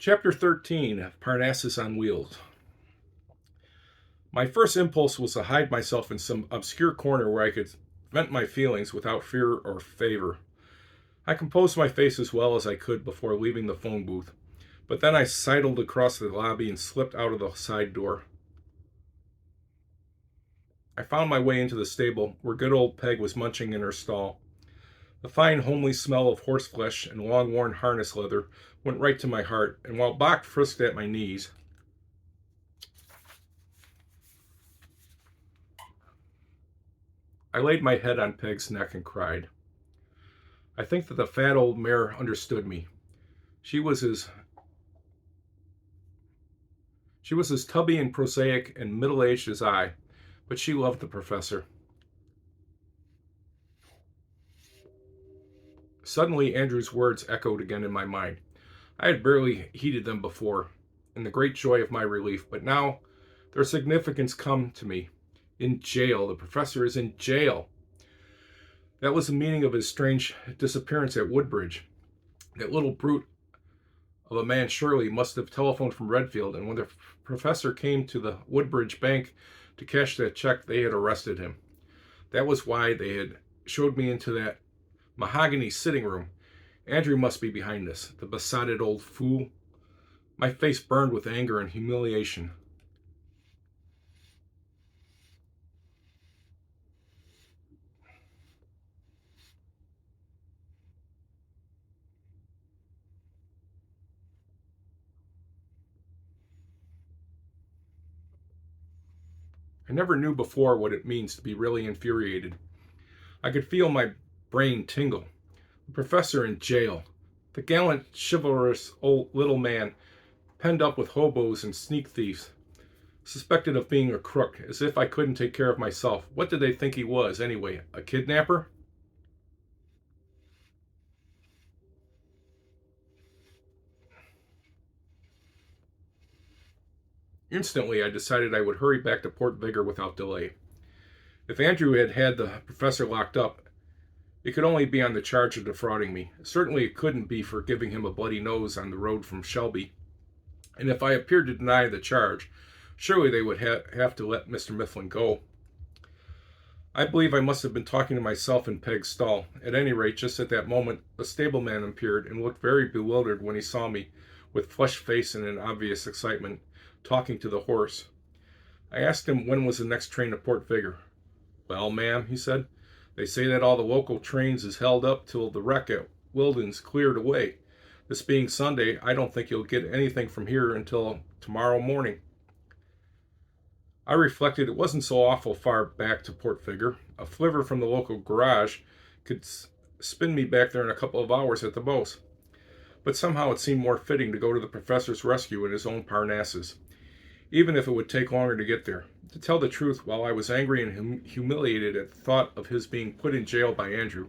Chapter 13, Parnassus on Wheels. My first impulse was to hide myself in some obscure corner where I could vent my feelings without fear or favor. I composed my face as well as I could before leaving the phone booth, but then I sidled across the lobby and slipped out of the side door. I found my way into the stable where good old Peg was munching in her stall. The fine, homely smell of horseflesh and long-worn harness leather went right to my heart, and while Bach frisked at my knees, I laid my head on Peg's neck and cried. I think that the fat old mare understood me. She was as tubby and prosaic and middle-aged as I, but she loved the professor. Suddenly, Andrew's words echoed again in my mind. I had barely heeded them before, in the great joy of my relief, but now their significance come to me. In jail. The professor is in jail. That was the meaning of his strange disappearance at Woodbridge. That little brute of a man surely must have telephoned from Redfield, and when the professor came to the Woodbridge bank to cash that check, they had arrested him. That was why they had showed me into that mahogany sitting room. Andrew must be behind this, the besotted old fool. My face burned with anger and humiliation. I never knew before what it means to be really infuriated. I could feel my brain tingle. The professor in jail. The gallant, chivalrous old little man, penned up with hobos and sneak thieves. Suspected of being a crook, as if I couldn't take care of myself. What did they think he was, anyway? A kidnapper? Instantly, I decided I would hurry back to Port Vigor without delay. If Andrew had had the professor locked up, it could only be on the charge of defrauding me. Certainly it couldn't be for giving him a bloody nose on the road from Shelby. And if I appeared to deny the charge, surely they would have to let Mr. Mifflin go. I believe I must have been talking to myself in Peg's stall. At any rate, just at that moment, a stableman appeared and looked very bewildered when he saw me, with flushed face and an obvious excitement, talking to the horse. I asked him when was the next train to Port Vigor. Well, ma'am, he said, they say that all the local trains is held up till the wreck at Wilden's cleared away. This being Sunday, I don't think you'll get anything from here until tomorrow morning. I reflected it wasn't so awful far back to Port Vigor. A flivver from the local garage could spin me back there in a couple of hours at the most. But somehow it seemed more fitting to go to the professor's rescue in his own Parnassus, even if it would take longer to get there. To tell the truth, while I was angry and humiliated at the thought of his being put in jail by Andrew,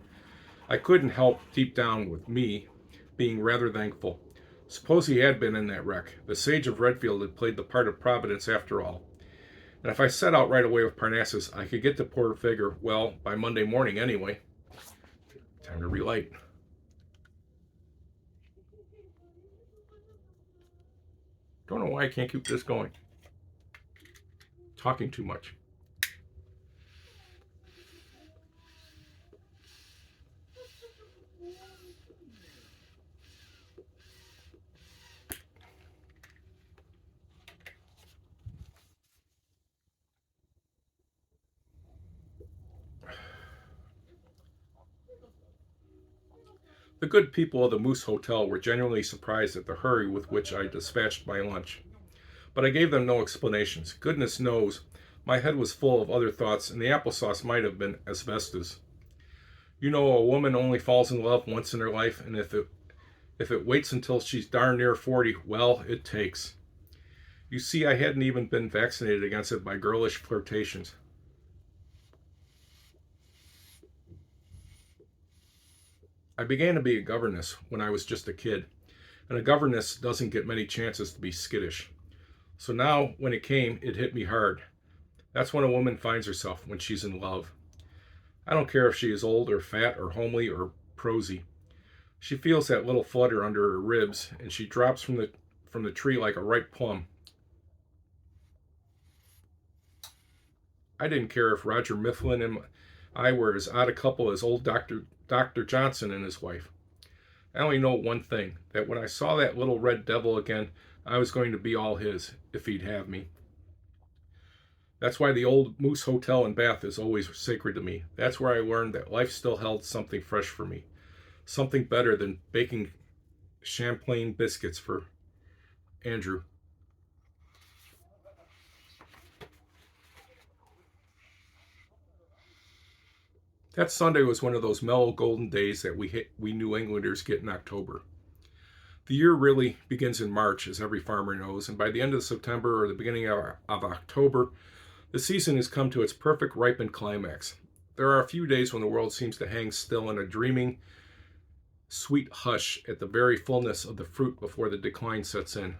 I couldn't help, deep down with me, being rather thankful. Suppose he had been in that wreck. The Sage of Redfield had played the part of Providence after all. And if I set out right away with Parnassus, I could get to Port Vigor, well, by Monday morning anyway. Time to relight. Don't know why I can't keep this going. Talking too much. The good people of the Moose Hotel were genuinely surprised at the hurry with which I dispatched my lunch. But I gave them no explanations. Goodness knows, my head was full of other thoughts, and the applesauce might have been asbestos. You know, a woman only falls in love once in her life, and if it waits until she's darn near 40, well, it takes. You see, I hadn't even been vaccinated against it by girlish flirtations. I began to be a governess when I was just a kid, and a governess doesn't get many chances to be skittish. So now, when it came, it hit me hard. That's when a woman finds herself, when she's in love. I don't care if she is old or fat or homely or prosy. She feels that little flutter under her ribs, and she drops from the tree like a ripe plum. I didn't care if Roger Mifflin and I were as odd a couple as old Dr. Johnson and his wife. I only know one thing, that when I saw that little red devil again, I was going to be all his, if he'd have me. That's why the old Moose Hotel in Bath is always sacred to me. That's where I learned that life still held something fresh for me. Something better than baking champagne biscuits for Andrew. That Sunday was one of those mellow golden days that we New Englanders get in October. The year really begins in March, as every farmer knows, and by the end of September or the beginning of October, the season has come to its perfect ripened climax. There are a few days when the world seems to hang still in a dreaming, sweet hush at the very fullness of the fruit before the decline sets in.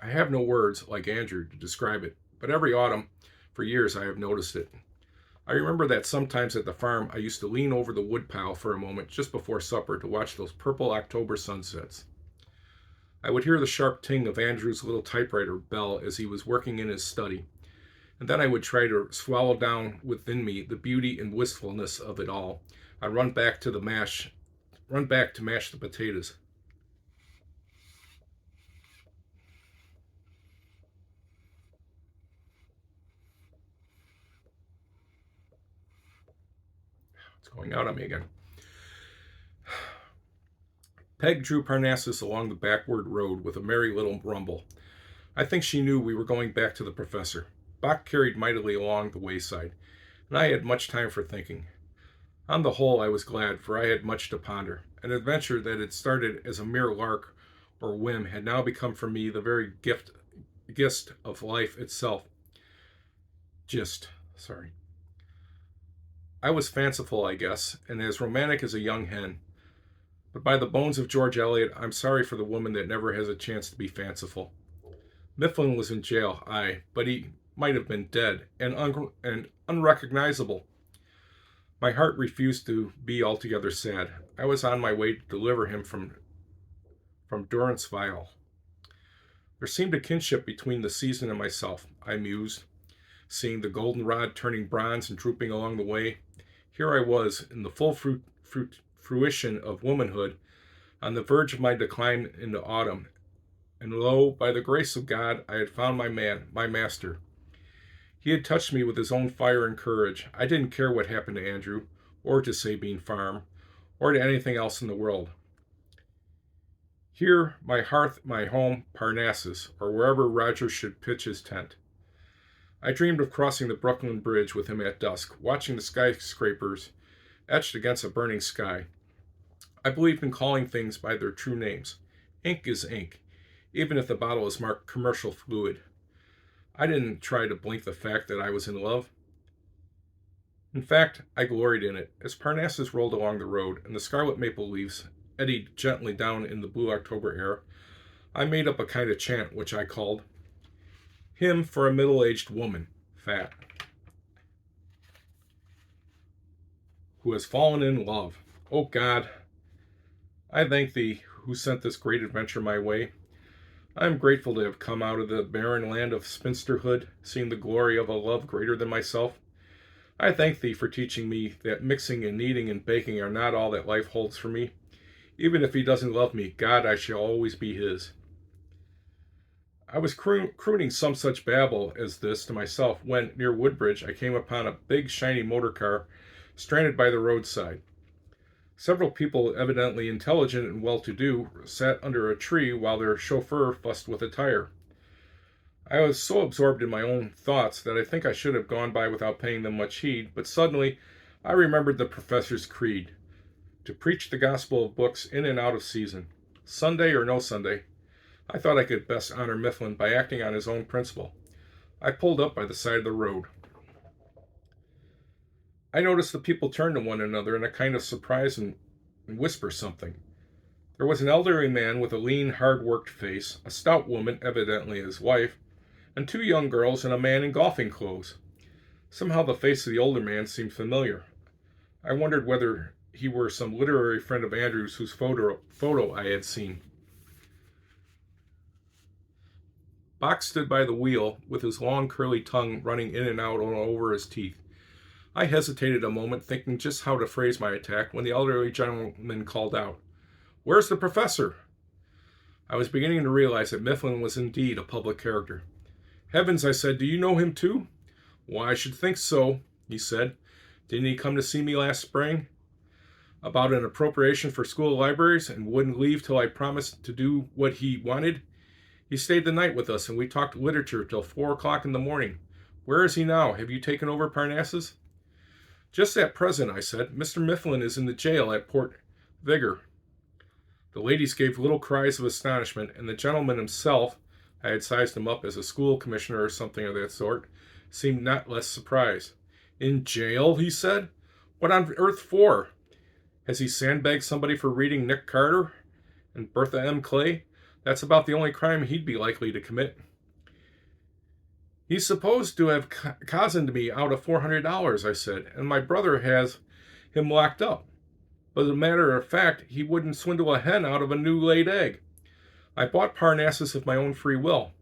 I have no words, like Andrew, to describe it, but every autumn, for years, I have noticed it. I remember that sometimes at the farm I used to lean over the woodpile for a moment just before supper to watch those purple October sunsets. I would hear the sharp ting of Andrew's little typewriter bell as he was working in his study, and then I would try to swallow down within me the beauty and wistfulness of it all. I'd run back to mash the potatoes. It's going out on me again. Peg drew Parnassus along the backward road with a merry little rumble. I think she knew we were going back to the professor. Bach carried mightily along the wayside, and I had much time for thinking. On the whole, I was glad, for I had much to ponder. An adventure that had started as a mere lark or whim had now become for me the very gist of life itself. I was fanciful, I guess, and as romantic as a young hen. But by the bones of George Eliot, I'm sorry for the woman that never has a chance to be fanciful. Mifflin was in jail, aye, but he might have been dead and unrecognizable. My heart refused to be altogether sad. I was on my way to deliver him from durance vile. There seemed a kinship between the season and myself, I mused, seeing the goldenrod turning bronze and drooping along the way. Here I was, in the full fruition of womanhood, on the verge of my decline into autumn, and lo, by the grace of God, I had found my master. He had touched me with his own fire and courage. I didn't care what happened to Andrew, or to Sabine Farm, or to anything else in the world. Here, my hearth, my home, Parnassus, or wherever Roger should pitch his tent. I dreamed of crossing the Brooklyn Bridge with him at dusk, watching the skyscrapers etched against a burning sky. I believed in calling things by their true names. Ink is ink, even if the bottle is marked commercial fluid. I didn't try to blink the fact that I was in love. In fact, I gloried in it. As Parnassus rolled along the road, and the scarlet maple leaves eddied gently down in the blue October air, I made up a kind of chant which I called Hymn for a Middle-Aged Woman, Fat, who has fallen in love. Oh God, I thank thee who sent this great adventure my way. I am grateful to have come out of the barren land of spinsterhood, seeing the glory of a love greater than myself. I thank thee for teaching me that mixing and kneading and baking are not all that life holds for me. Even if he doesn't love me, God, I shall always be his. I was crooning some such babble as this to myself when, near Woodbridge, I came upon a big, shiny motor car stranded by the roadside. Several people, evidently intelligent and well-to-do, sat under a tree while their chauffeur fussed with a tire. I was so absorbed in my own thoughts that I think I should have gone by without paying them much heed, but suddenly I remembered the professor's creed, to preach the gospel of books in and out of season. Sunday or no Sunday, I thought I could best honor Mifflin by acting on his own principle. I pulled up by the side of the road. I noticed the people turn to one another in a kind of surprise and whisper something. There was an elderly man with a lean, hard-worked face, a stout woman, evidently his wife, and two young girls and a man in golfing clothes. Somehow the face of the older man seemed familiar. I wondered whether he were some literary friend of Andrew's whose photo I had seen. Box stood by the wheel with his long curly tongue running in and out over his teeth. I hesitated a moment, thinking just how to phrase my attack, when the elderly gentleman called out, "Where's the professor?" I was beginning to realize that Mifflin was indeed a public character. "Heavens," I said, "do you know him too?" "Why, I should think so," he said. "Didn't he come to see me last spring about an appropriation for school libraries and wouldn't leave till I promised to do what he wanted? He stayed the night with us and we talked literature till 4 o'clock in the morning. Where is he now? Have you taken over Parnassus?" "Just at present," I said. "Mr. Mifflin is in the jail at Port Vigor." The ladies gave little cries of astonishment, and the gentleman himself, I had sized him up as a school commissioner or something of that sort, seemed not less surprised. "In jail?" he said. "What on earth for? Has he sandbagged somebody for reading Nick Carter and Bertha M. Clay? That's about the only crime he'd be likely to commit." "He's supposed to have cozened me out of $400, I said, "and my brother has him locked up. But as a matter of fact, he wouldn't swindle a hen out of a new laid egg. I bought Parnassus of my own free will.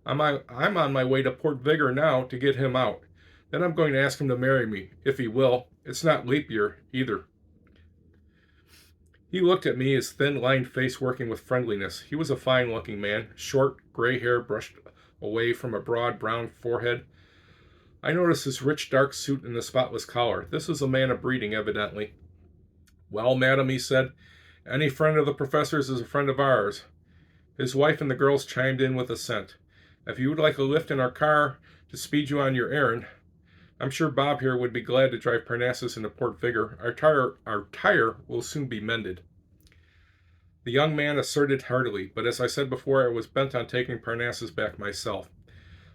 I'm on my way to Port Vigor now to get him out. Then I'm going to ask him to marry me, if he will. It's not leap year, either." He looked at me, his thin-lined face working with friendliness. He was a fine-looking man, short, gray hair brushed away from a broad brown forehead. I noticed his rich dark suit and the spotless collar. This was a man of breeding, evidently. "Well, madam," he said, "any friend of the professor's is a friend of ours." His wife and the girls chimed in with assent. "If you would like a lift in our car to speed you on your errand, I'm sure Bob here would be glad to drive Parnassus into Port Vigor. Our tire will soon be mended." The young man asserted heartily, but as I said before, I was bent on taking Parnassus back myself.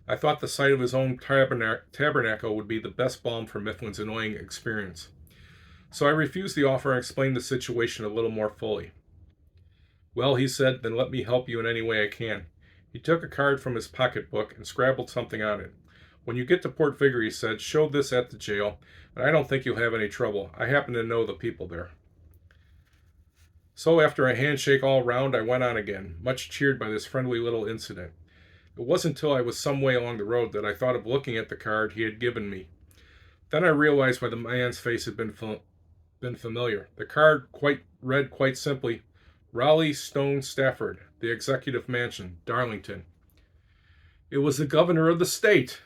I thought the sight of his own tabernacle would be the best balm for Mifflin's annoying experience. So I refused the offer and explained the situation a little more fully. "Well," he said, "then let me help you in any way I can." He took a card from his pocketbook and scribbled something on it. "When you get to Port Vigor," he said, "show this at the jail, and I don't think you'll have any trouble. I happen to know the people there." So after a handshake all round, I went on again, much cheered by this friendly little incident. It wasn't until I was some way along the road that I thought of looking at the card he had given me. Then I realized why the man's face had been familiar. The card read quite simply, "Raleigh Stone Stafford, the Executive Mansion, Darlington." It was the governor of the state.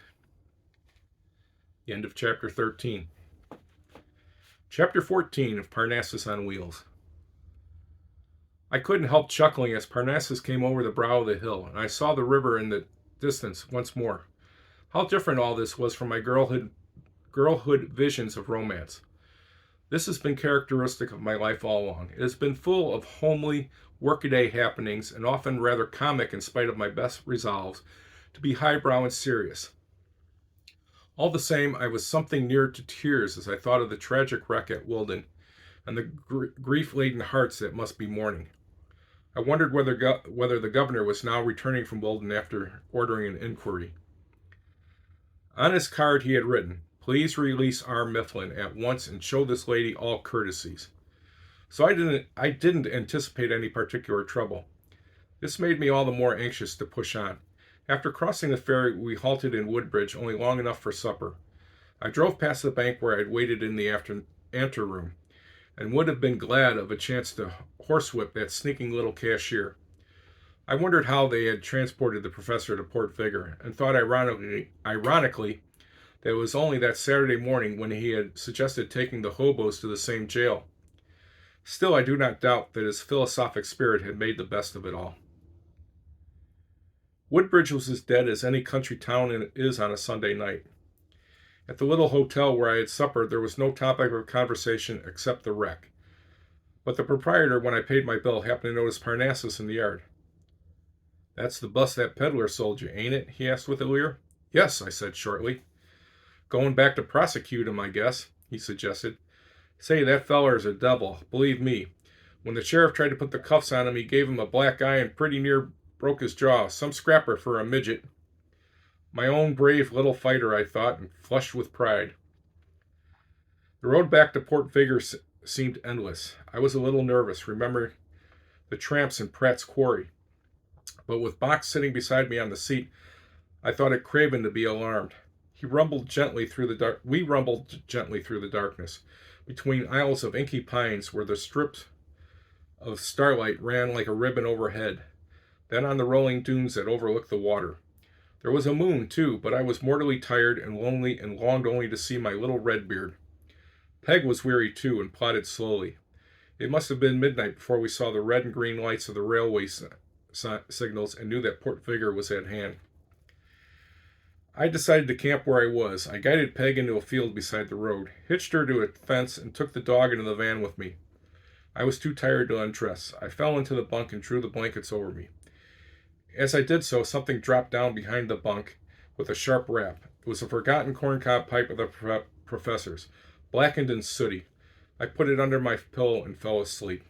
The end of chapter 13. Chapter 14 of Parnassus on Wheels. I couldn't help chuckling as Parnassus came over the brow of the hill, and I saw the river in the distance once more. How different all this was from my girlhood visions of romance. This has been characteristic of my life all along. It has been full of homely, workaday happenings, and often rather comic in spite of my best resolves to be highbrow and serious. All the same, I was something near to tears as I thought of the tragic wreck at Wilden and the grief-laden hearts that must be mourning. I wondered whether the governor was now returning from Wilden after ordering an inquiry. On his card he had written, "Please release R. Mifflin at once and show this lady all courtesies." So I didn't anticipate any particular trouble. This made me all the more anxious to push on. After crossing the ferry, we halted in Woodbridge only long enough for supper. I drove past the bank where I'd waited in the anteroom, and would have been glad of a chance to horsewhip that sneaking little cashier. I wondered how they had transported the professor to Port Vigor, and thought ironically that it was only that Saturday morning when he had suggested taking the hobos to the same jail. Still, I do not doubt that his philosophic spirit had made the best of it all. Woodbridge was as dead as any country town is on a Sunday night. At the little hotel where I had supper, there was no topic of conversation except the wreck. But the proprietor, when I paid my bill, happened to notice Parnassus in the yard. "That's the bus that peddler sold you, ain't it?" he asked with a leer. "Yes," I said shortly. "Going back to prosecute him, I guess," he suggested. "Say, that feller's a devil, believe me. When the sheriff tried to put the cuffs on him, he gave him a black eye and pretty near broke his jaw. Some scrapper for a midget." My own brave little fighter, I thought, and flushed with pride. The road back to Port Vigor seemed endless. I was a little nervous, remembering the tramps in Pratt's Quarry, but with Box sitting beside me on the seat, I thought it craven to be alarmed. We rumbled gently through the darkness, between aisles of inky pines where the strips of starlight ran like a ribbon overhead, then on the rolling dunes that overlooked the water. There was a moon, too, but I was mortally tired and lonely and longed only to see my little Redbeard. Peg was weary, too, and plodded slowly. It must have been midnight before we saw the red and green lights of the railway signals and knew that Port Vigor was at hand. I decided to camp where I was. I guided Peg into a field beside the road, hitched her to a fence, and took the dog into the van with me. I was too tired to undress. I fell into the bunk and drew the blankets over me. As I did so, something dropped down behind the bunk with a sharp rap. It was a forgotten corncob pipe of the professor's, blackened and sooty. I put it under my pillow and fell asleep.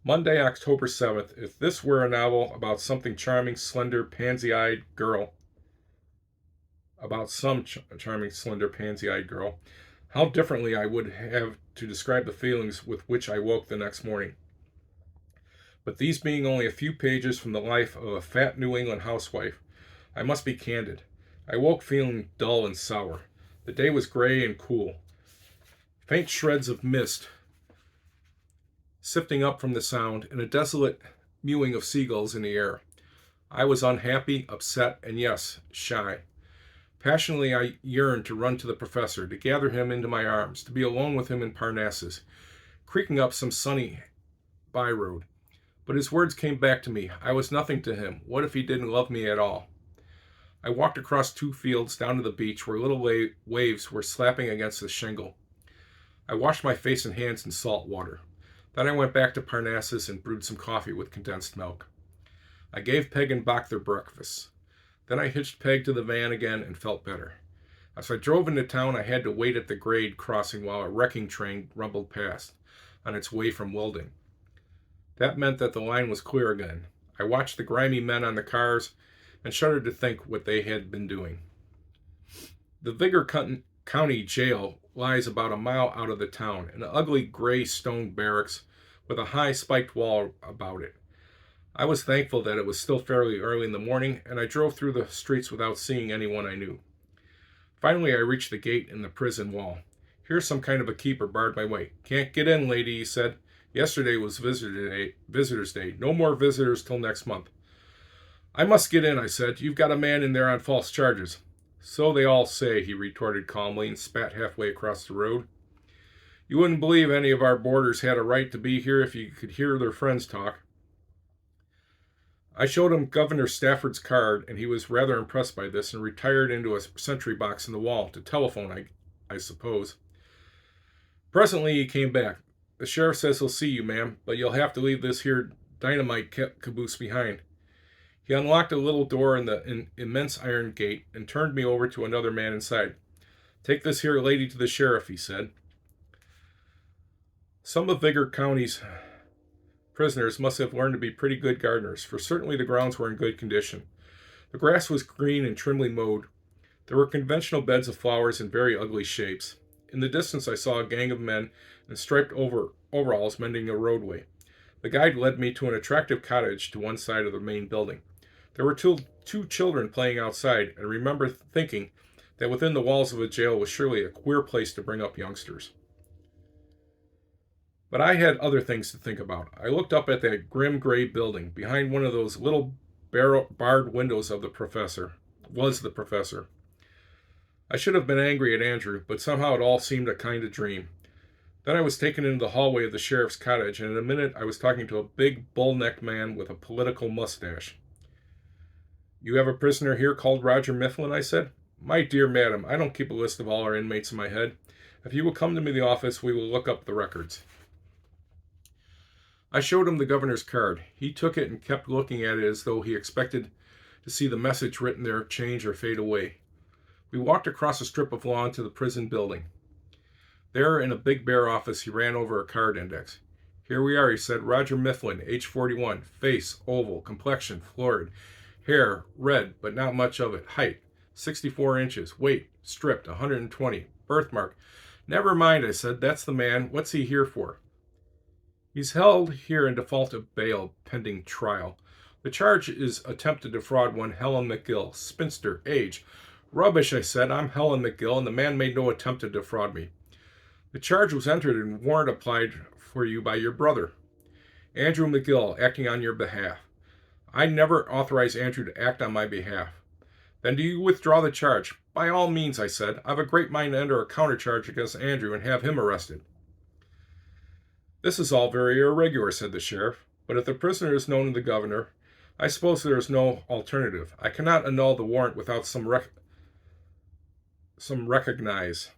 Monday, October 7th. If this were a novel about something charming, slender, pansy-eyed girl, how differently I would have to describe the feelings with which I woke the next morning. But these being only a few pages from the life of a fat New England housewife, I must be candid. I woke feeling dull and sour. The day was gray and cool. Faint shreds of mist sifting up from the sound, and a desolate mewing of seagulls in the air. I was unhappy, upset, and yes, shy. Passionately I yearned to run to the professor, to gather him into my arms, to be alone with him in Parnassus, creaking up some sunny by-road. But his words came back to me. I was nothing to him. What if he didn't love me at all? I walked across 2 fields down to the beach where little waves were slapping against the shingle. I washed my face and hands in salt water. Then I went back to Parnassus and brewed some coffee with condensed milk. I gave Peg and Bach their breakfasts. Then I hitched Peg to the van again and felt better. As I drove into town, I had to wait at the grade crossing while a wrecking train rumbled past on its way from Wilding. That meant that the line was clear again. I watched the grimy men on the cars and shuddered to think what they had been doing. The Vigor County Jail lies about a mile out of the town, an ugly gray stone barracks with a high spiked wall about it. I was thankful that it was still fairly early in the morning, and I drove through the streets without seeing anyone I knew. Finally, I reached the gate in the prison wall. Here some kind of a keeper barred my way. "Can't get in, lady," he said. "Yesterday was Visitor's Day. No more visitors till next month." "I must get in," I said. "You've got a man in there on false charges." "So they all say," he retorted calmly and spat halfway across the road. "You wouldn't believe any of our boarders had a right to be here if you could hear their friends talk." I showed him Governor Stafford's card, and he was rather impressed by this and retired into a sentry box in the wall to telephone, I suppose. Presently he came back. "The sheriff says he'll see you, ma'am, but you'll have to leave this here dynamite caboose behind." He unlocked a little door in the immense iron gate and turned me over to another man inside. "Take this here lady to the sheriff," he said. Some of Vigor County's prisoners must have learned to be pretty good gardeners, for certainly the grounds were in good condition. The grass was green and trimly mowed. There were conventional beds of flowers in very ugly shapes. In the distance I saw a gang of men in striped overalls mending a roadway. The guide led me to an attractive cottage to one side of the main building. There were two children playing outside, and I remember thinking that within the walls of a jail was surely a queer place to bring up youngsters. But I had other things to think about. I looked up at that grim gray building. Behind one of those little barred windows of the professor. I should have been angry at Andrew, but somehow it all seemed a kind of dream. Then I was taken into the hallway of the sheriff's cottage, and in a minute I was talking to a big, bull-necked man with a political mustache. "You have a prisoner here called Roger Mifflin?" I said. "My dear madam, I don't keep a list of all our inmates in my head. If you will come to me in the office, we will look up the records." I showed him the governor's card. He took it and kept looking at it as though he expected to see the message written there change or fade away. We walked across a strip of lawn to the prison building. There, in a big bare office, he ran over a card index. "Here we are," he said. "Roger Mifflin, age 41, face, oval, complexion, florid, hair, red, but not much of it, height, 64 inches, weight, stripped, 120, birthmark, Never mind, I said. That's the man. What's he here for? He's held here in default of bail pending trial. The charge is attempt to defraud one Helen McGill, spinster, age. Rubbish, I said. I'm Helen McGill, and the man made no attempt to defraud me. The charge was entered and warrant applied for you by your brother, Andrew McGill, acting on your behalf. I never authorized Andrew to act on my behalf. Then do you withdraw the charge? By all means, I said. I've a great mind to enter a countercharge against Andrew and have him arrested. This is all very irregular, said the sheriff, but if the prisoner is known to the governor, I suppose there is no alternative. I cannot annul the warrant without some recognize.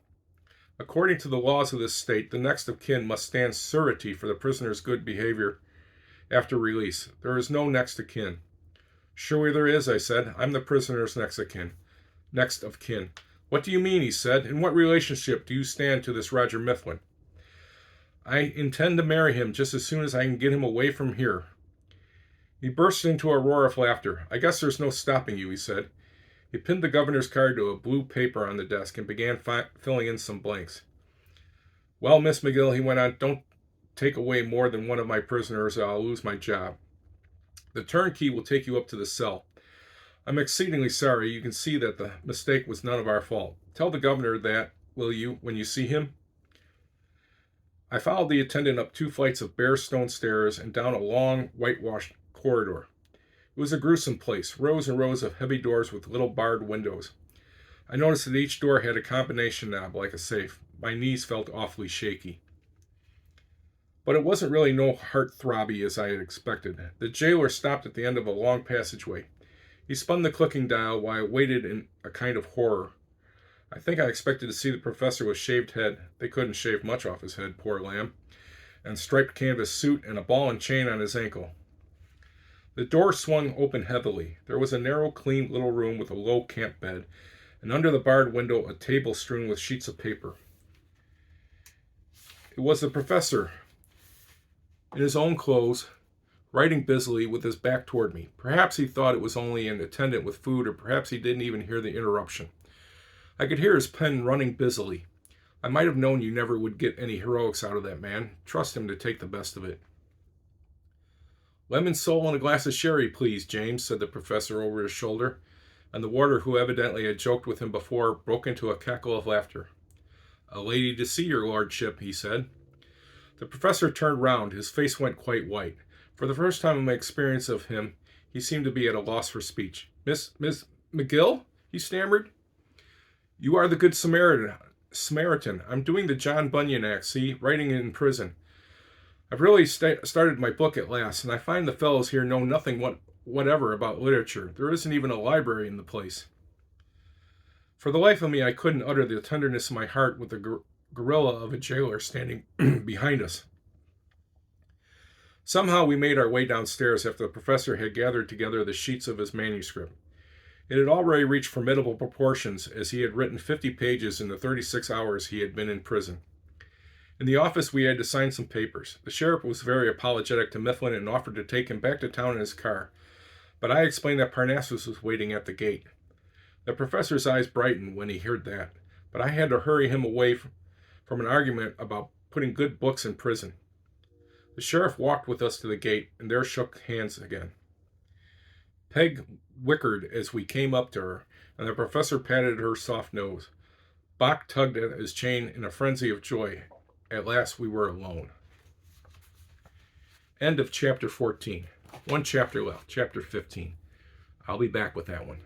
According to the laws of this state, the next of kin must stand surety for the prisoner's good behavior after release. There is no next of kin. Surely there is, I said. I'm the prisoner's next of kin. Next of kin. What do you mean, he said. In what relationship do you stand to this Roger Mifflin? I intend to marry him just as soon as I can get him away from here. He burst into a roar of laughter. I guess there's no stopping you, he said. He pinned the governor's card to a blue paper on the desk and began filling in some blanks. Well, Miss McGill, he went on, don't take away more than one of my prisoners or I'll lose my job. The turnkey will take you up to the cell. I'm exceedingly sorry. You can see that the mistake was none of our fault. Tell the governor that, will you, when you see him? I followed the attendant up 2 flights of bare stone stairs and down a long, whitewashed corridor. It was a gruesome place, rows and rows of heavy doors with little barred windows. I noticed that each door had a combination knob like a safe. My knees felt awfully shaky. But it wasn't really no heart-throbby as I had expected. The jailer stopped at the end of a long passageway. He spun the clicking dial while I waited in a kind of horror. I think I expected to see the professor with shaved head. They couldn't shave much off his head, poor lamb. And striped canvas suit and a ball and chain on his ankle. The door swung open heavily. There was a narrow, clean little room with a low camp bed, and under the barred window a table strewn with sheets of paper. It was the professor, in his own clothes, writing busily with his back toward me. Perhaps he thought it was only an attendant with food, or perhaps he didn't even hear the interruption. I could hear his pen running busily. I might have known you never would get any heroics out of that man. Trust him to take the best of it. Lemon sole and a glass of sherry, please, James, said the professor over his shoulder, and the warder, who evidently had joked with him before, broke into a cackle of laughter. A lady to see your lordship, he said. The professor turned round. His face went quite white. For the first time in my experience of him, he seemed to be at a loss for speech. Miss McGill? He stammered. You are the good Samaritan. I'm doing the John Bunyan act, see, writing in prison. I've really started my book at last, and I find the fellows here know nothing whatever about literature. There isn't even a library in the place. For the life of me, I couldn't utter the tenderness of my heart with the gorilla of a jailer standing behind us. Somehow we made our way downstairs after the professor had gathered together the sheets of his manuscript. It had already reached formidable proportions, as he had written 50 pages in the 36 hours he had been in prison. In the office, we had to sign some papers. The sheriff was very apologetic to Mifflin and offered to take him back to town in his car, but I explained that Parnassus was waiting at the gate. The professor's eyes brightened when he heard that, but I had to hurry him away from an argument about putting good books in prison. The sheriff walked with us to the gate, and there shook hands again. Peg whickered as we came up to her, and the professor patted her soft nose. Bach tugged at his chain in a frenzy of joy. At last we were alone. End of chapter 14. One chapter left, chapter 15. I'll be back with that one.